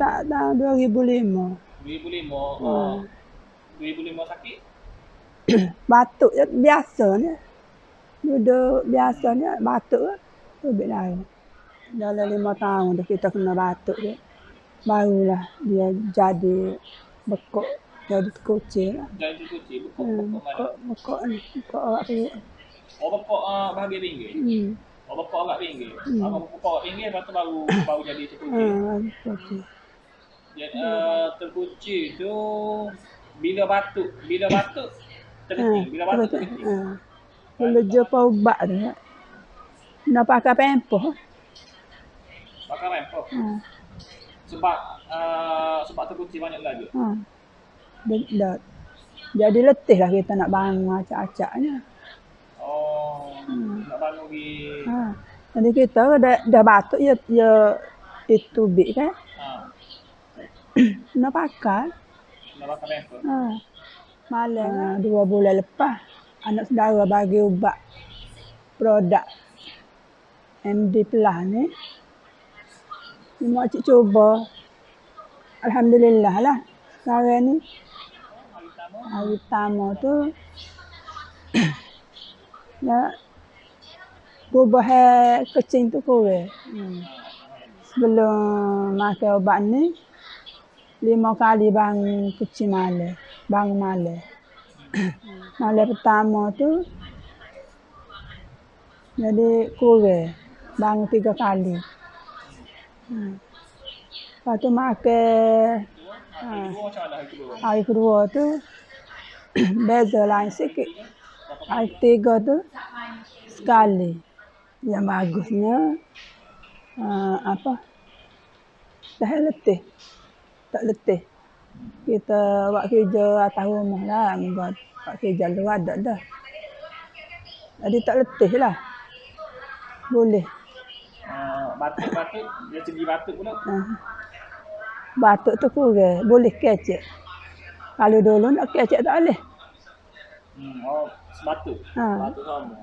Tak tahun 2005. 2005. Ha. 2005 sakit. Batuk je biasanya. Duduk biasanya batuk lah. Tubik lain. Dalam 5 tahun dah kita kena batuk je. Barulah dia jadi bekok, jadi terkucing lah. Jadi kucing, bekok mana? Bekok ni, bekok awak perut. Oh, bekok bahagian pinggir. Oh, bekok agak pinggir. Bekok agak pinggir, lepas tu baru jadi terkucing. Terkucing. Jadi terkucing tu bila batuk terkencing. Bila batuk terkencing. Boleh jumpa ubat tu. Nak pakai pempoh. Pakai pempoh. Sebab terkucing banyak lagi. Dah. Jadi letih lah kita nak bangun acak-acaknya. Oh, nak bangun pergi. Jadi kita dah batuk ya itu bik kan. Nak pakai pempoh. Malam 2 bulan lepas anak saudara bagi ubat produk MD Plus ni. Mak cik cuba. Alhamdulillah lah. Sekarang ni hari pertama tu dah berubah kecing tu kurang. Sebelum makan ubat ni 5 kali bangun kecing malam. Bangun malam. Malam pertama tu jadi kurang. Bangun 3 kali. Lepas tu makan hari kedua tu beza lain sikit. Hari ketiga tu sekali. Yang bagusnya dah letih. Tak letih. Kita buat kerja atas rumah lah. Buat kerja luar tak dah. Jadi tak letih lah. Boleh. Batuk dia segi batuk pula. Batuk tu kurang. Boleh kecek. Kalau dulu nak kecek tak boleh. Batuk. Batuk sama.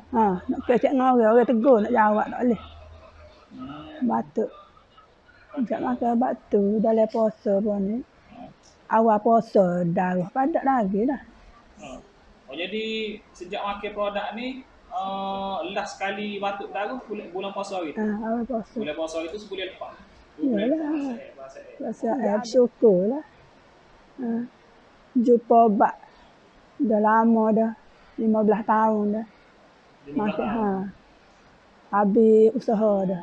Nak kecek dengan orang tegur nak jawab tak boleh. Batuk. Jak makan batu dalam puasa pun ni. Awal puasa darah padat lagi dah. Oh, jadi sejak makan produk ni last sekali batuk darah bulan puasa hari tu. Awal puasa. Bulan puasa hari tu sebulan lepas. Yalah. Rasa bersyukurlah. Jumpa obat. Dah lama dah. 15 tahun dah. Makan habis usaha dah.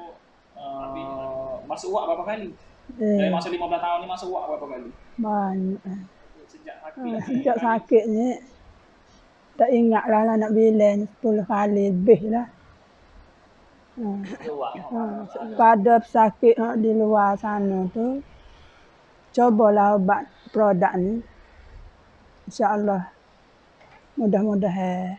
Masuk wak berapa kali? Dari masa 15 tahun ni masuk wak berapa kali? Banyak. Sejak sakit ni tak ingat lah nak bilang 10 kali lebih lah. Pada pesakit di luar sana tu cobalah ubat produk ni. InsyaAllah mudah-mudahan